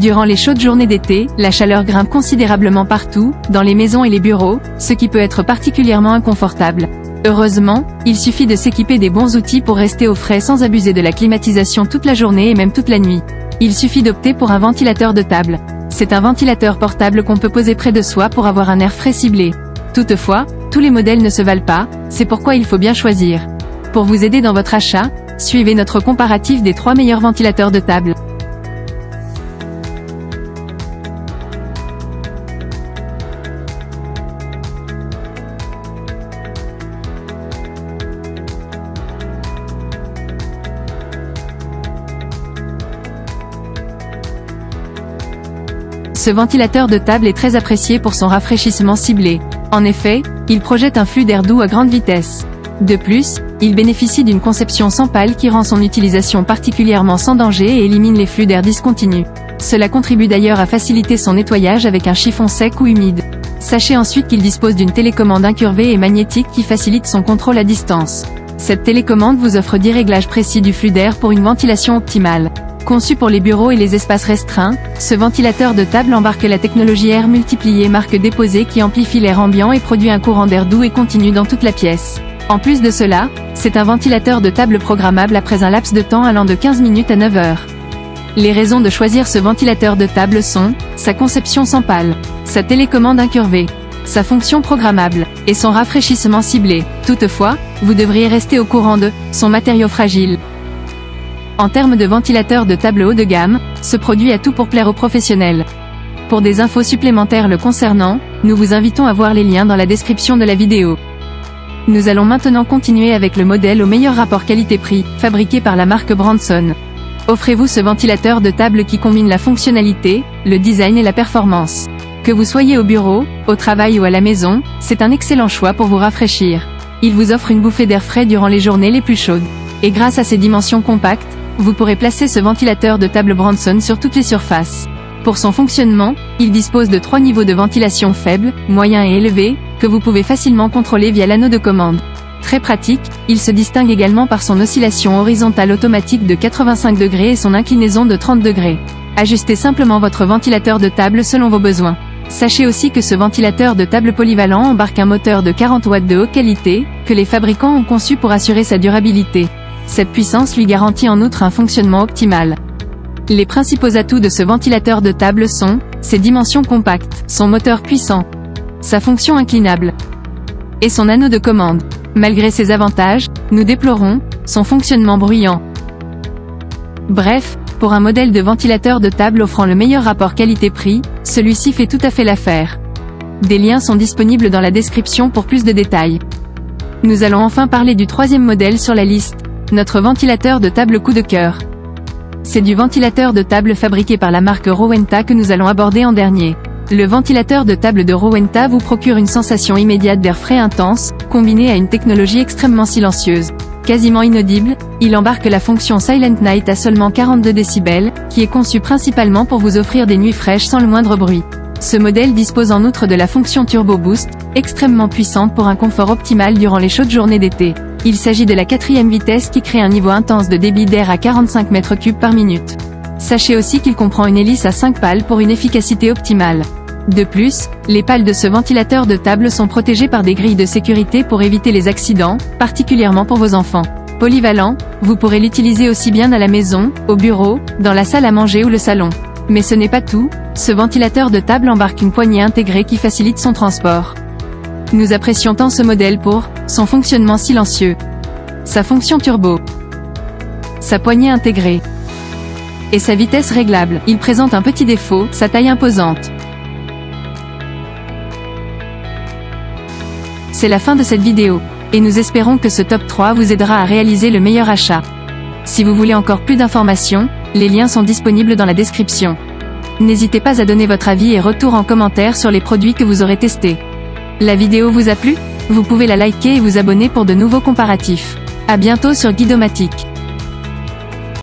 Durant les chaudes journées d'été, la chaleur grimpe considérablement partout, dans les maisons et les bureaux, ce qui peut être particulièrement inconfortable. Heureusement, il suffit de s'équiper des bons outils pour rester au frais sans abuser de la climatisation toute la journée et même toute la nuit. Il suffit d'opter pour un ventilateur de table. C'est un ventilateur portable qu'on peut poser près de soi pour avoir un air frais ciblé. Toutefois, tous les modèles ne se valent pas, c'est pourquoi il faut bien choisir. Pour vous aider dans votre achat, suivez notre comparatif des 3 meilleurs ventilateurs de table. Ce ventilateur de table est très apprécié pour son rafraîchissement ciblé. En effet, il projette un flux d'air doux à grande vitesse. De plus, il bénéficie d'une conception sans pale qui rend son utilisation particulièrement sans danger et élimine les flux d'air discontinus. Cela contribue d'ailleurs à faciliter son nettoyage avec un chiffon sec ou humide. Sachez ensuite qu'il dispose d'une télécommande incurvée et magnétique qui facilite son contrôle à distance. Cette télécommande vous offre 10 réglages précis du flux d'air pour une ventilation optimale. Conçu pour les bureaux et les espaces restreints, ce ventilateur de table embarque la technologie Air Multiplier marque déposée qui amplifie l'air ambiant et produit un courant d'air doux et continu dans toute la pièce. En plus de cela, c'est un ventilateur de table programmable après un laps de temps allant de 15 minutes à 9 heures. Les raisons de choisir ce ventilateur de table sont sa conception sans pale, sa télécommande incurvée, sa fonction programmable, et son rafraîchissement ciblé. Toutefois, vous devriez rester au courant de son matériau fragile. En termes de ventilateur de table haut de gamme, ce produit a tout pour plaire aux professionnels. Pour des infos supplémentaires le concernant, nous vous invitons à voir les liens dans la description de la vidéo. Nous allons maintenant continuer avec le modèle au meilleur rapport qualité-prix, fabriqué par la marque Branson. Offrez-vous ce ventilateur de table qui combine la fonctionnalité, le design et la performance. Que vous soyez au bureau, au travail ou à la maison, c'est un excellent choix pour vous rafraîchir. Il vous offre une bouffée d'air frais durant les journées les plus chaudes. Et grâce à ses dimensions compactes, vous pourrez placer ce ventilateur de table Branson sur toutes les surfaces. Pour son fonctionnement, il dispose de 3 niveaux de ventilation faible, moyen et élevé, que vous pouvez facilement contrôler via l'anneau de commande. Très pratique, il se distingue également par son oscillation horizontale automatique de 85 degrés et son inclinaison de 30 degrés. Ajustez simplement votre ventilateur de table selon vos besoins. Sachez aussi que ce ventilateur de table polyvalent embarque un moteur de 40 watts de haute qualité, que les fabricants ont conçu pour assurer sa durabilité. Cette puissance lui garantit en outre un fonctionnement optimal. Les principaux atouts de ce ventilateur de table sont ses dimensions compactes, son moteur puissant, sa fonction inclinable et son anneau de commande. Malgré ces avantages, nous déplorons son fonctionnement bruyant. Bref, pour un modèle de ventilateur de table offrant le meilleur rapport qualité-prix, celui-ci fait tout à fait l'affaire. Des liens sont disponibles dans la description pour plus de détails. Nous allons enfin parler du 3e modèle sur la liste. Notre ventilateur de table coup de cœur. C'est du ventilateur de table fabriqué par la marque Rowenta que nous allons aborder en dernier. Le ventilateur de table de Rowenta vous procure une sensation immédiate d'air frais intense, combinée à une technologie extrêmement silencieuse. Quasiment inaudible, il embarque la fonction Silent Night à seulement 42 décibels, qui est conçue principalement pour vous offrir des nuits fraîches sans le moindre bruit. Ce modèle dispose en outre de la fonction Turbo Boost, extrêmement puissante pour un confort optimal durant les chaudes journées d'été. Il s'agit de la 4e vitesse qui crée un niveau intense de débit d'air à 45 m3 par minute. Sachez aussi qu'il comprend une hélice à 5 pales pour une efficacité optimale. De plus, les pales de ce ventilateur de table sont protégées par des grilles de sécurité pour éviter les accidents, particulièrement pour vos enfants. Polyvalent, vous pourrez l'utiliser aussi bien à la maison, au bureau, dans la salle à manger ou le salon. Mais ce n'est pas tout, ce ventilateur de table embarque une poignée intégrée qui facilite son transport. Nous apprécions tant ce modèle pour son fonctionnement silencieux, sa fonction turbo, sa poignée intégrée et sa vitesse réglable. Il présente un petit défaut, sa taille imposante. C'est la fin de cette vidéo, et nous espérons que ce top 3 vous aidera à réaliser le meilleur achat. Si vous voulez encore plus d'informations, les liens sont disponibles dans la description. N'hésitez pas à donner votre avis et retour en commentaire sur les produits que vous aurez testés. La vidéo vous a plu? Vous pouvez la liker et vous abonner pour de nouveaux comparatifs. À bientôt sur Guidomatique.